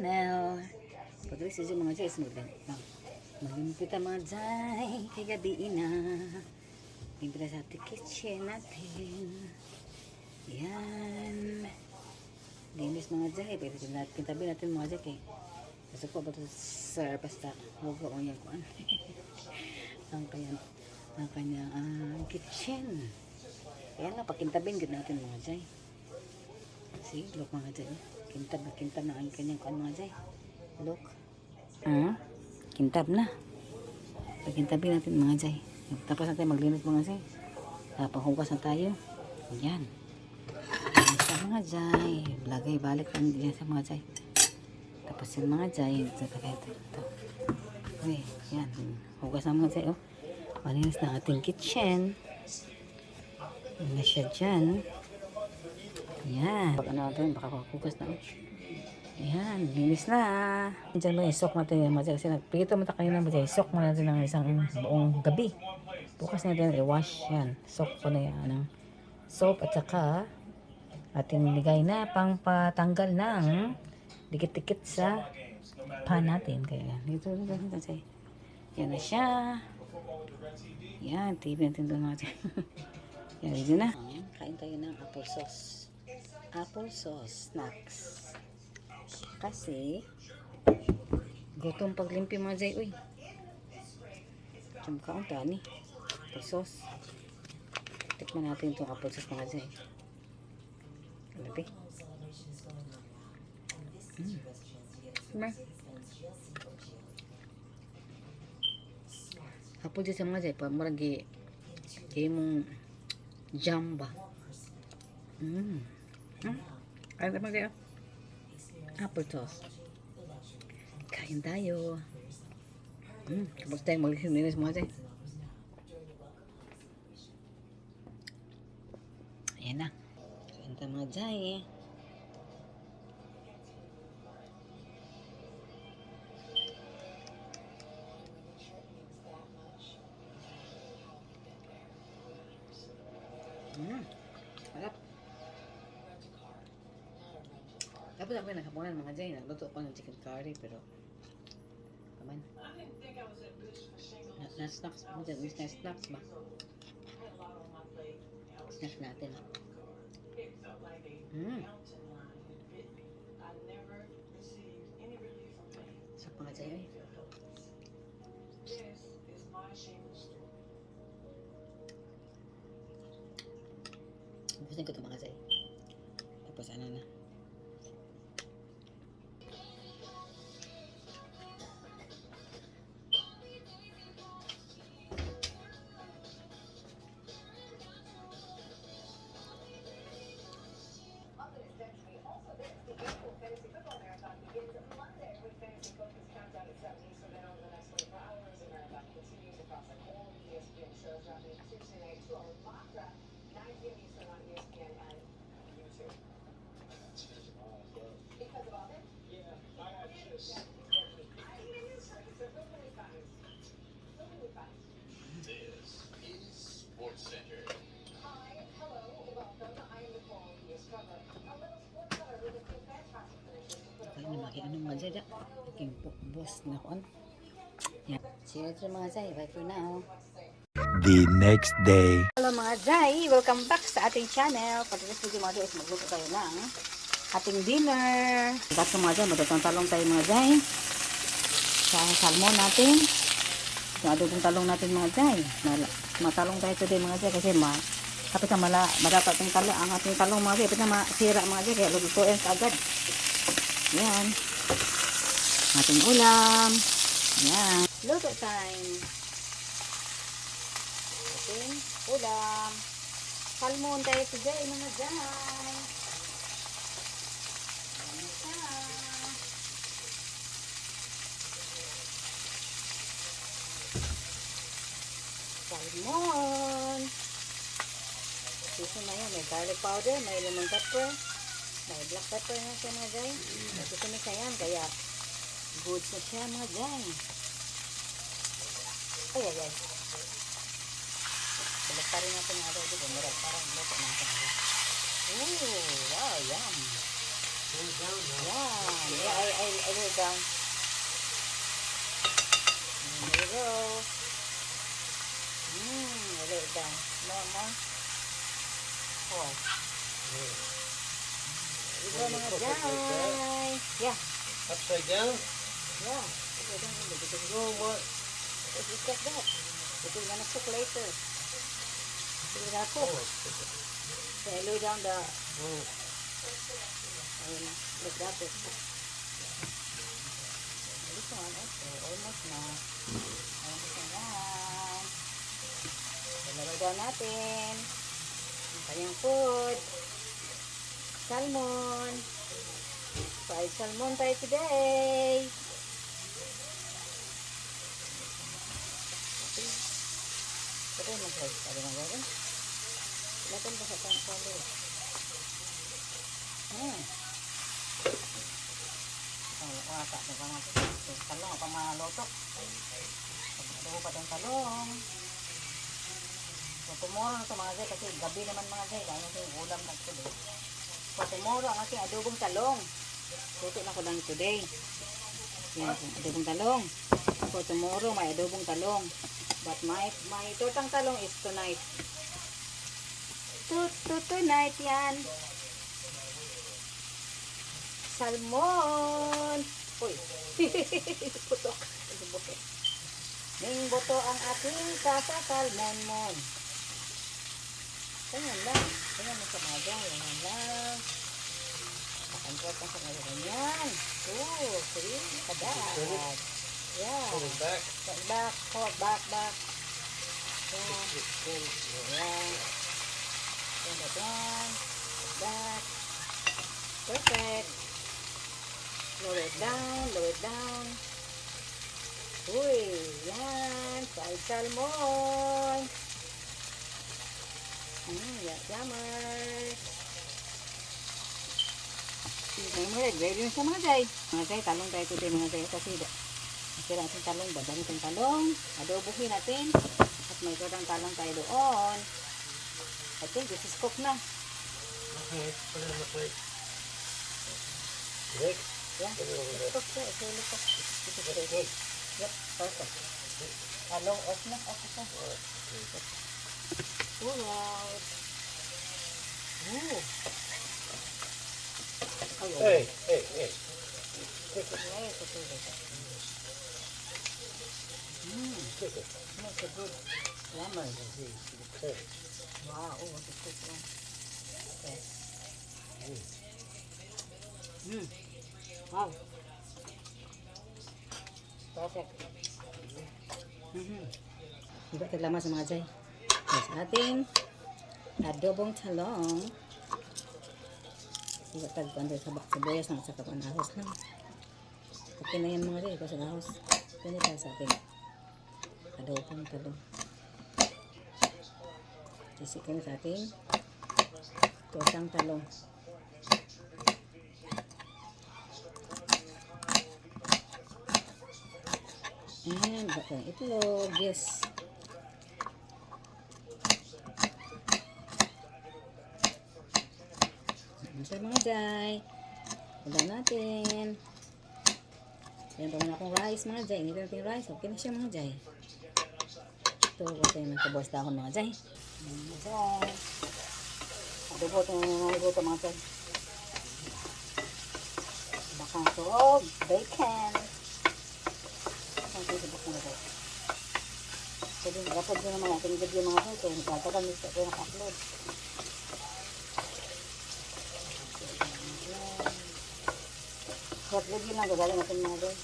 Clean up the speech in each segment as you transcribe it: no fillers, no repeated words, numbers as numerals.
channel. Pag-alis sa mga jay, maglimpit ang mga jay, kay gabi na. Limpit sa ating kitchen natin. Yan. Linis mga jay, pwede pintabi natin mga jay kay. Kasi po ba ito sir, basta huwag ko ang kuan. ang kanyang kitchen. Yan na, pakintabin gud natin mga jay. See, look mga jay. Kintab na ang kanyang kuan mga jay. Look. Kintab na. Pakintabin natin mga jay. Tapos natin maglinis mga jay. Pahugas na tayo. Yan. Sa mga jay. Lagay balik lang dyan sa mga jay. Tapos yung mga jay. Ito. Okay, yan. Hugas na mga jay. Oh. Malinis na ating kitchen. Yan na siya dyan. Yan. Pag ano natin, baka hugas na. Yan, linis na. Diyan ba isok natin yung mga kasi nagpito mo tayo ng mga isok mo natin ng isang buong gabi. Bukas natin i-wash yan. Sok ko na yan ng soap at saka ating nilagay na pang patanggal ng dikit-dikit sa pan natin. Kaya dito kasi yan na siya. Yan, TV natin doon natin. Yan, dito na. Kain tayo ng apple sauce. Apple sauce snacks. Kasi gutom paglimpi mga jay. Uy, kaon ta ni apple sauce. Tikman natin itong apple sauce mga jay. Alabi. Apple sauce mga jay. Maragi kaya mong jam ba. Kaya mga jay. Apple sauce. Kain tayo. Tapos tayo maglinis mga jay. Ayan na. Kain tayo mga jay. Sarap. Tapos ako nakapunan mga jay, nagluto ko ng chicken curry pero kaman na-snacks mo dyan, miss na snacks ba? Snacks natin sa mga jay gusto ko ito mga jay tapos ano na ano mga jay da aking boss na kon yan. See you later mga jay, bye for now. The next day. Hello mga jay, welcome back sa ating channel. Pagkakit video mga jay is magluto tayo ng ating dinner. Ba't mga jay, magtatang-talong tayo mga jay sa salmon natin. Yung adobong talong natin mga jay. Matalong tayo today mga jay kasi kapit na madapat ang talong, ang ating talong mga jay, kapit na masira mga jay, kaya lutuin agad. Yan. Ating ulam. Yan. Luto time. Ating ulam. Salmon tayo today mga jay. Yan siya. Salmon. Ito na yan. May garlic powder, may lemon pepper, may black pepper na siya mga jay. Ito na siya yan. Kaya good na siya mga jay. Ay. Balik pa rin natin nga daw dito. Meron parang luto natin. Ooh, wow, yum. Yan. I There you go. There you go. There you go. More. Oh. There you go, mga jay. Yeah. Upside down? Yeah. Okay, don't because No, what? it's like that. It will gonna cook later. It will gonna cook. So I lay down the like that. This one also almost na. Almost na yan. Ilagay down natin ang kanyang food. Salmon. Fried salmon tayo today. Ito yung mag-fried. Sabi nga gawin. Latin ba sa pangkalo? Wata na pa natin. Talong pa malutok. Pag-adobo pa tayong talong. So tomorrow na ito mga zay. Kasi gabi naman mga zay. Dahil ito yung ulam na ito. So tomorrow ang aking adobong talong. Luto na ko lang today. Yan, adobong talong. For tomorrow may adobong talong. But my tortang talong is tonight. Tonight yan. Salmon. Uy. Putok. Ning boto ang ating salmon. Ganyan lang. Ganyan mo sa mga. Ganyan lang. Pakantot ka sa mga ganyan. Oh, see? Kadad. Yeah. Put it back. Back. Hold back. Yeah. Yeah. Turn it on. Back. Perfect. Lower it down. Uy, yan. Fried salmon. Yummer. Ready na siya mga jay. Mga jay, talong tayo today mga jay. Kasi masira natin talong. Badang itong talong. Adobohin natin. At may kodang talong tayo doon. I think this is cooked na. Okay, put it on the plate. Rick? Yeah, Put it over it's there. cooked. It's really cooked. This is That's good. good. Yep, perfect. Hello, off na. Off ito. Alright. Ooh. Hey. Take it. Nice. Take it. That's a good lemon. Okay. Wow, oh, what a good one. Okay. Wow. Perfect. Iba taglaman sa mga jay. Yes, ating adobong talong. Iba tagpando sa sibuyas na sa kapanahos na. Okay na yan mga jay. Ito sa ahos. Ito na tayo sa ating adobong talong. Sisikin sa ating tortang talong. And baka itlog, yes. Sa mga jay. Ulam natin. Ayan pa muna akong rice mga jay. Ingit natin yung rice. Okay na siya mga jay. Ito kasi nagkabos dahon mga jay. Mga jay. Adobo ito mga jay. Bakang tuog. Bacon. So din, dapat din naman natin video mga ito. Nagkatagan nito ito naka-upload. Short video lang, gagaling natin mga doon.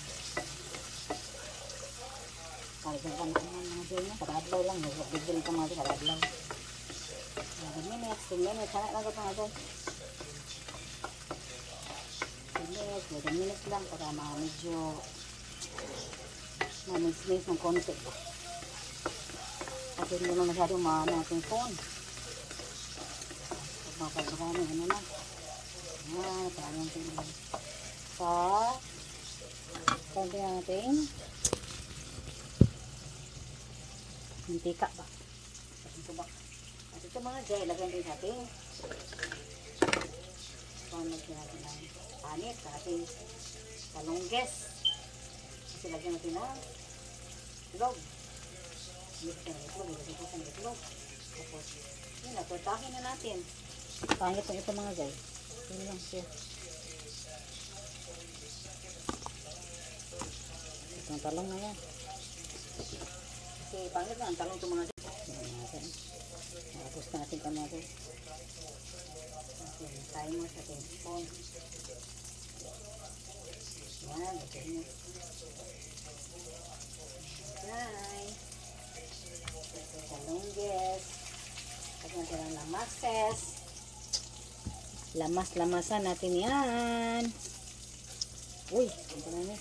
Parang kami mga doon niya, kada-adlaw lang. Short video lang mga doon, kada-adlaw. 10 minutes, 10 minutes, hanap lang ito mga doon. 10 minutes, 11 minutes lang para medyo ma-mix ng konti. Kasi hindi naman masyadong maano ating phone. Pag mapagmarami, ano na. Ayan, parang tingin. Sa konti natin mantika ba? Ito ba? At ito mga jay, lagyan din natin. Lagyan natin ng anit sa ating talong talongges. Kasi lagyan natin ng itlog. Hindi ko ng itlog, hindi ko ng itlog. Tapos, yun na, tortahin na natin. Pangit ng ito mga guys. Yun lang siya. Itong talong na yan. Kasi pangit na ang talong ito mga guys. Yan natin. Tapos natin pa natin. Timer sa ating phone. Yan, ito yun. Okay. Ito talongges. At natin ang lamases. Lamas-lamasan natin yan. Uy, ito na niya.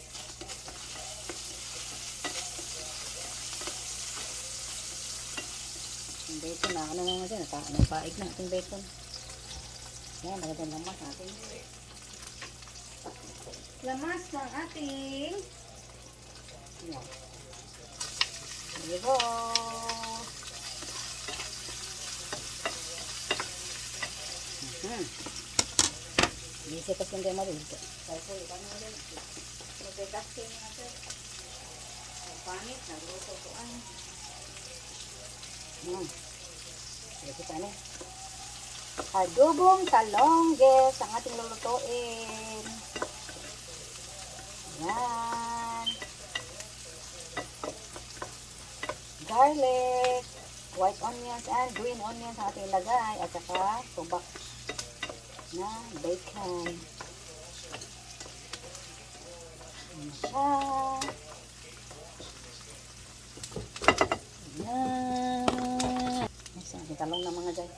Yung bacon na, ano nga dyan, napaig na ating bacon. Yan, magandang lamas natin. Lamas ng ating yan. Dito. Bisa pas lang kayo marito. Kaya po, iba na rin. Magpagkaksin natin. Ang panit, nagluto ko ay. Ito pa na. Adobong talongges ang ating lulutuin. Yan. Garlic, white onions and green onions ang ating ilagay. At saka tubak na bacon. Yan siya. Yan. Masang talong na mga guys.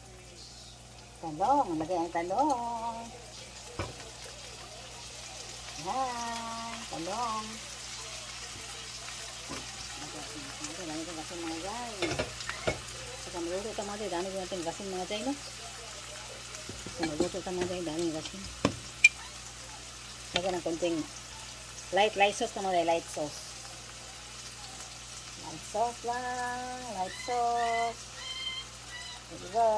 Talong, lagay ang talong. Yan, talong. Lagay natin gasin mga guys. Saka maluto ito mga guys, dami natin gasin mga guys, no? Saka maluto ito mga guys, dami gasin. Lagay ng konting light sauce na mga guys, light sauce. Light sauce lang, light sauce. There we go.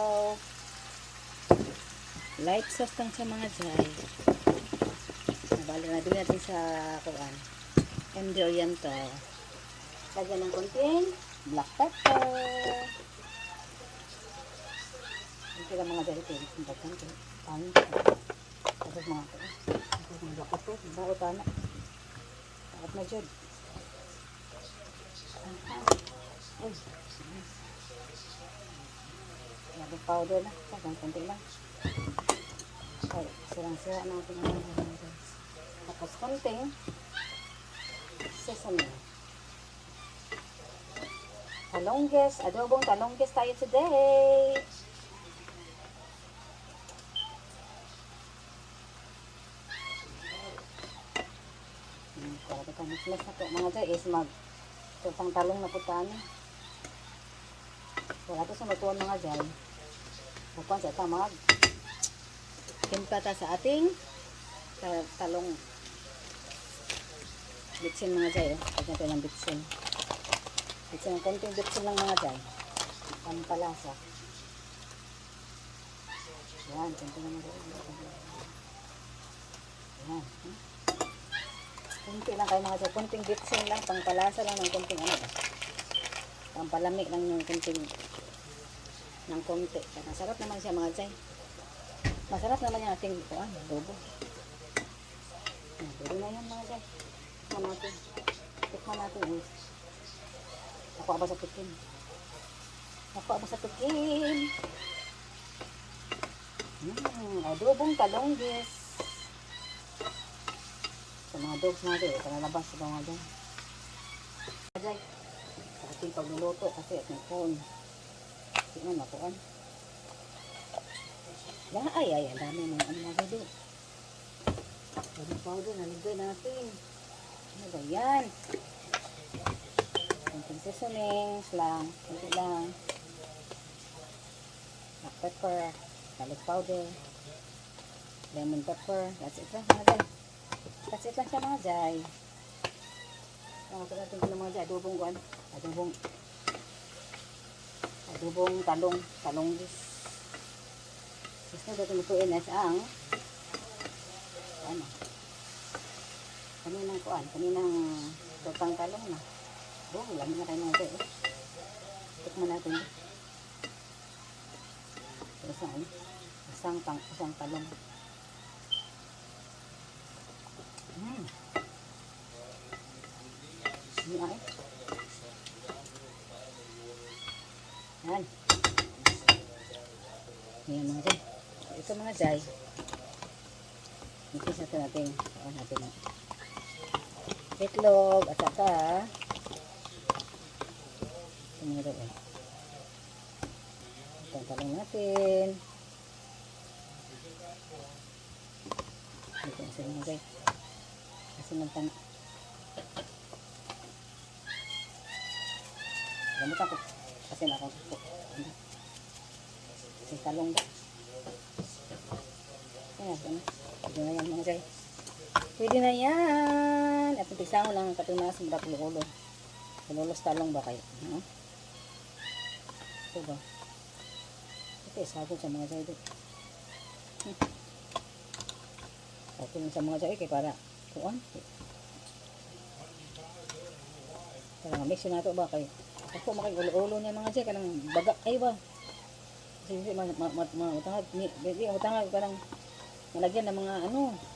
Light sauce lang sa mga jay. Nabali na doon natin sa kuan. MD Oriental. Lagyan ng konting black pepper. Ito lang mga jay ito. Ang bagkan ito. Pangin ito. Tapos mga ito. Tapos mga black pepper. Bago tayo. Bakit na dyan. Lagi powder na. Tapos konti lang. Okay, sirang-sira natin ang mga guys. Tapos konting sesame. Talongges, adobong talongges tayo today. Para kita mix na ito mga guys is tutang talong na putani. Wala ito sumutuan mga guys. Bukan sa ito mga timpata sa ating talong bitsin mga jay. Pag natin ng bitsin. Bitsin ng konting bitsin lang mga jay. Pampalasa. Yan. Konting naman jay. Yan. Konting lang kayo mga jay. Konting bitsin lang. Pampalasa lang ng konting ano. Pampalamig lang ng konting ng konti. Masarap naman siya mga jay. Masarap naman yung ating adobo. Pwede na yan mga guys. Tikman natin. Tikman natin. Ako aba sa tikim. Ako aba sa tikim. Adobong talongges. Sa mga dogs natin. Panalabas sa mga dyan. Mga guys. Sa ating pagluluto kasi at may phone. Tingnan ako an. Ay, ang dami mga ano mga gado. Pwede powder, naligay natin. Ano ba yan? Konting seasonings lang. Konti lang. Black pepper. Garlic powder. Lemon pepper. That's it lang mga jay. That's it lang siya mga jay. Ito natin ko ng mga jay. Adobong guan. Adobong talonggis. Gusto natin lutuin na ang ano, Kaninang kuan, kaninang tutang talong na. Oh, lami na tayo mga jay. Tikman natin. Isang talong. Ini ay. Yan. Yan mga jay. Ito mga jay. Ipis natin. Saan natin itlog at saka ito mga jay. Ito ang talong natin. Ito ang mga jay. Kasi nagtan gamutan ko kasi nakakpo kasi talong ba ayan, pwede na yan mga jay, pwede na yan at umpisa mo lang ang katunas mula kulo-kulo kululos talong ba kayo ito ba ito isagod sa mga jay okay sa mga jay kaya para kuan para mix na ito ba kayo ako makigulo-ulo niya mga jay kanang baga ay ba kasi matangag matangag parang malagyan ng mga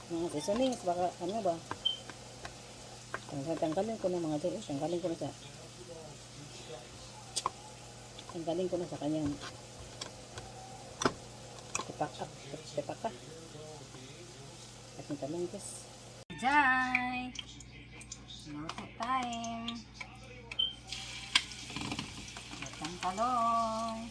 mga seasonings baka ba tanggalin ko na mga jay tanggalin ko na sa kanyang tipaka at yung talong guys jay luto time ang talong.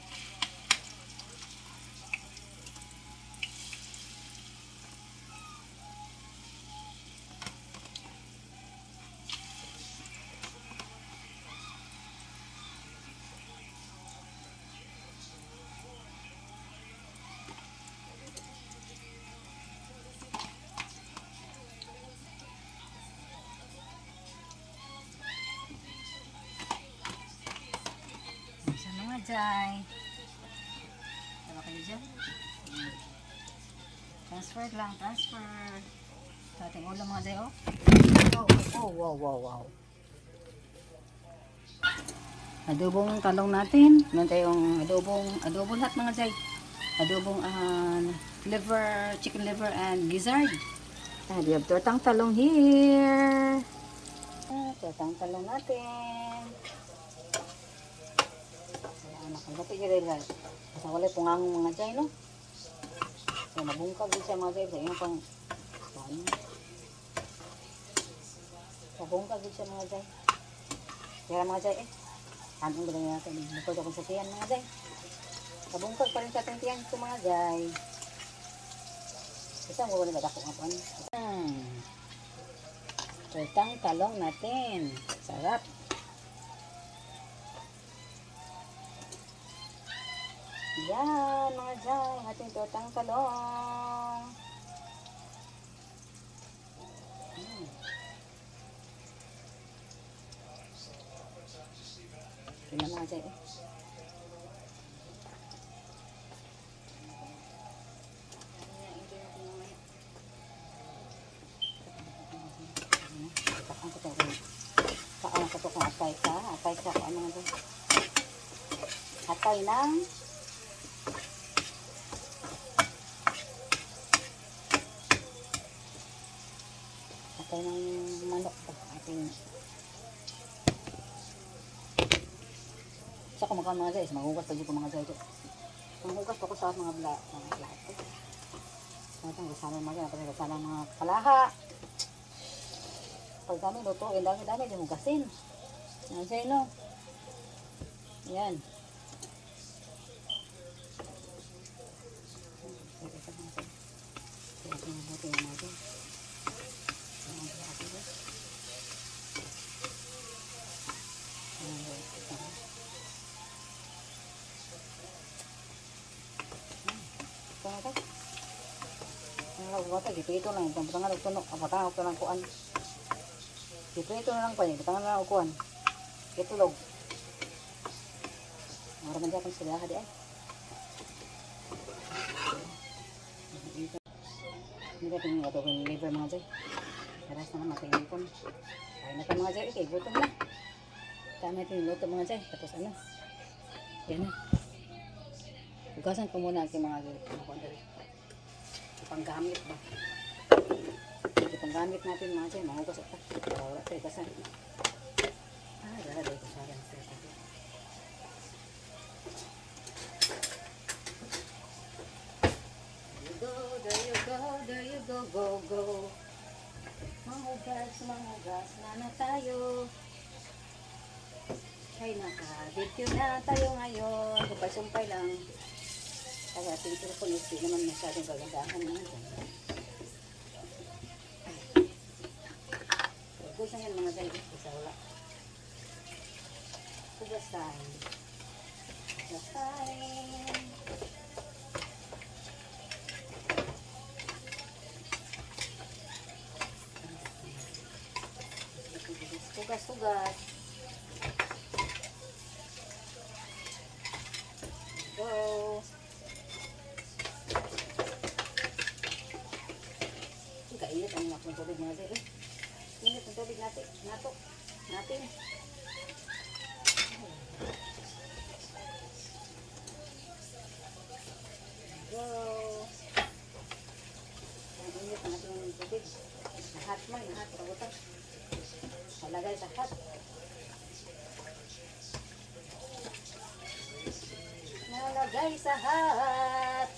Sa mga jay. Tama kayo dyan. Transfer lang, transfer. Sa ating ulam mga jay, oh. Wow. Adobong talong natin. Meron tayong adobo lahat mga jay. Adobong liver, chicken liver and gizzard. We have tortang talong here. Tortang talong natin. Nakagati ka rin guys. Kasi wala pungang mga jay, no? So, nabungkag din siya mga jay. Sa inyo pang nabungkag din siya mga jay. Kaya mga jay, anong gawin natin? Bukod akong sa tiyan mga jay. Nabungkag pa rin sa ating tiyan ito mga jay. Kasi ang wala nagdako nga po. Tortang talong natin. Sarap. Yan mga jay, ating tortang talong. Yan mga jay. Paano ko ito kung atay ka? Atay ka, paano nga doon? Atay ng manok pa ating sa kumakain mga guys, maghugas pa dito mga guys. Maghugas pa ko sa mga plato. Natang kasama mga guys, kasama mga kalaha. Pag kami lutuin, dami din hugasin. Yan siya, no? Yan. Dito lang, patangan og tunok, patangan og tanang kuan. Dito na lang pa niya, patangan na og kuan. Itulog. Mara man gyapon sila di ay. Hindi ka tingin ato kung liver mga jay. Karas na naman kainin ko. Kain na tayo mga Jai. Okay, gutom na. Tama natin yung luto mga Jai. Tapos ano? Yan na. Hugasan ko muna ang mga ipanggamit ba? Ipanggamit natin mga Jai. Mahugas ito. Para wala tayo kasan. Lalagay ko sa rin. There you go, go. Mahugas na tayo. Ay, naka-video na tayo ngayon. Sumpay lang. Kaya ating telephone is di naman masyadong gagandahan naman. Hugasan yan mga guys. Isa wala. Hugasan. Hugas. Go. Kainit ang mga tubig mga sir. Init ang tubig natin. Natin. Go. Ang init ang ating tubig. Lahat mo, lahat. Pagutan. Palagay sa hot. Nalagay sa hot.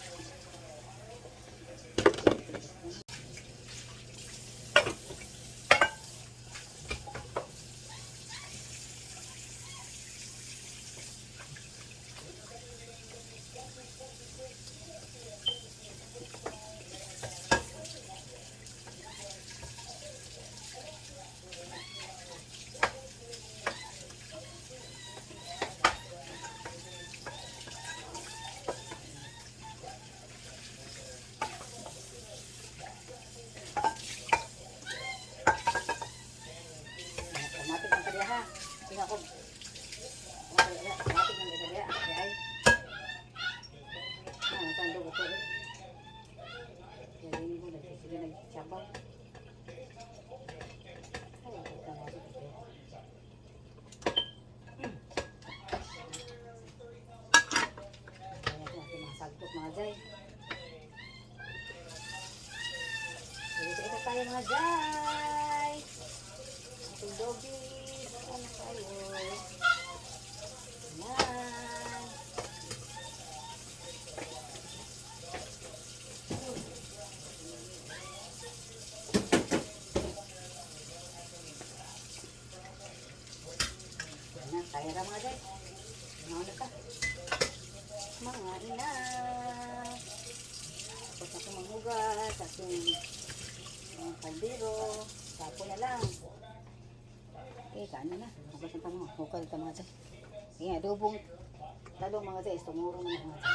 Tingnan ko. Matik ng desaya. Ay. Nasaan doon ko rin. Kaya hindi ko nagsabaw. Ay, kita mo ito. Kaya natin mga sagtot mga Jai. Ito tayo mga Jai. Ating doggy. Ano tayo? Yan. Yan, kaya na mga Jai. Mga na ta. Mga ina. Tapos ako manghugas. Aking kaldero. Tapo na lang. Okay, kaano na. Hugas ang tanong. Hukal ito mga Jai. Kaya adobong talong mga Jai. Tumuro na mga Jai.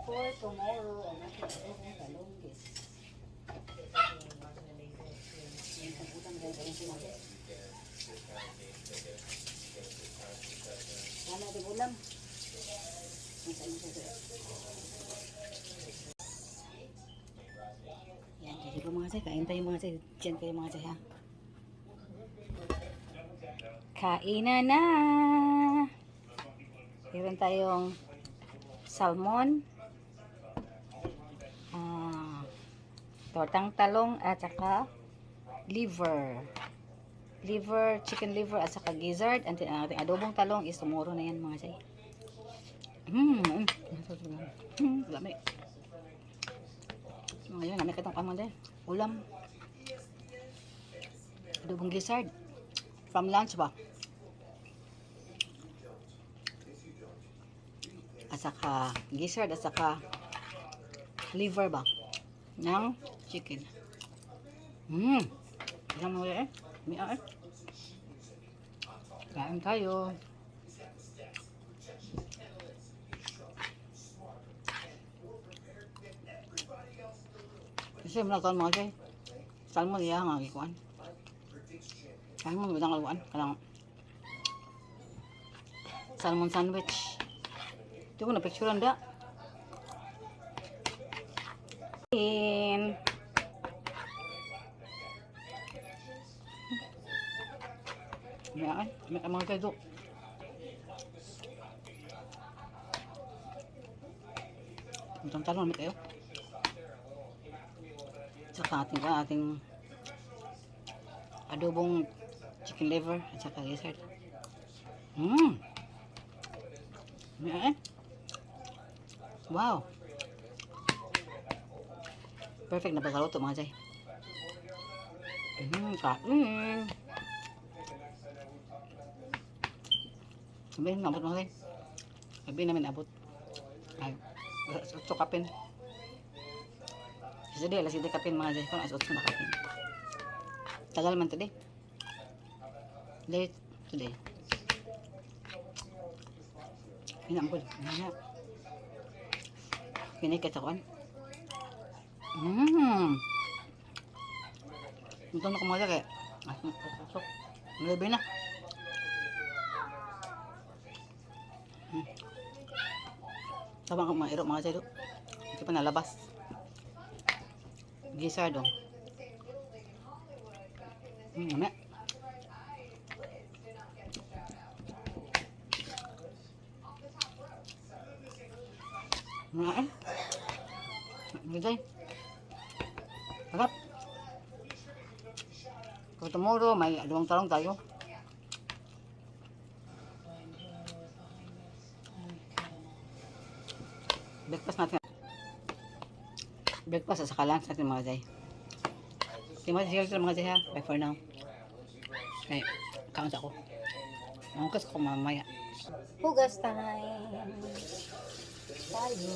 For tomorrow, ang ating adobong talong guys. Yung kagutan Jai. Ayun si mga Jai. Wala di ulam. Masaan mo siya. Yan, ready ko mga Jai. Kain tayo mga Jai. Diyan kayo mga Jai ha. Kainan na! Meron tayong salmon, tortang talong at saka liver, chicken liver at saka gizzard. Ang ating adobong talong is tomorrow na yan mga Jai. Lami. Ngayon, lami katong kamang Jai. Ulam. Adobong gizzard. From lunch ba? At saka gizzard at saka liver ba? Ng chicken. Isang mga eh. Miya eh. Kain tayo. Kasi muna mga Jai. Salmon niya nga gikuan. Salmon mo lang kaluan. Kalang salmon sandwich. Ito ko na picturean da. In. Yan, may mga kayo. Itong talon, may kayo. Saka ating adobong chicken liver at saka lizard. Yan. Wow. Perfect na pagkaluto mga jay. Kain. Sabihin, nabot mga jay. Sabihin namin abot. Ay, so kapin. Jadi alas hindi kapin mga jay. Kung alas 8 na kapin. Tagal man today. Late today. Hinam ko. Pinikit ako. Ito na kumaga kaya. Malabi na. Sabang kong mairo mga jay do. Hindi pa nalabas. Gizzard oh. Ano? Ano? Gajay. Harap. For tomorrow, may dalawang talong tayo. Breakfast natin. Breakfast at saka lunch natin mga jay. Sige mga jay ha. Bye for now. Okay, count ako. Hugas ako mamaya. Hugas time. Tayo.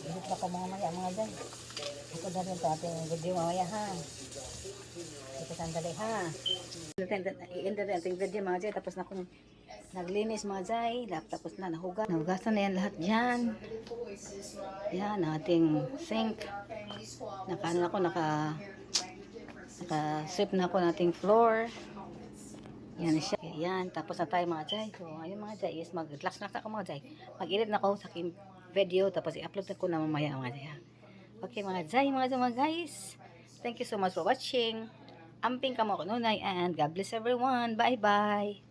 Ihit ako mga dyan. Ito dali ito ating video mamaya ha. Ito sandali ha. I-end na ating video mga dyan. Tapos na akong naglinis mga dyan. Tapos na nahugas. Nahugasan na yan lahat dyan. Yan ating sink. Naka-sweep na ako nating floor. Yan siya. Yan. Tapos na tayo mga jay. So, ayun mga jay is mag-relax na ako mga jay. Mag-edit na ako sa aking video. Tapos i-upload na ko na mamaya mga jay. Okay mga jay, mga guys. Thank you so much for watching. Amping ka mo ko nunay and God bless everyone. Bye-bye.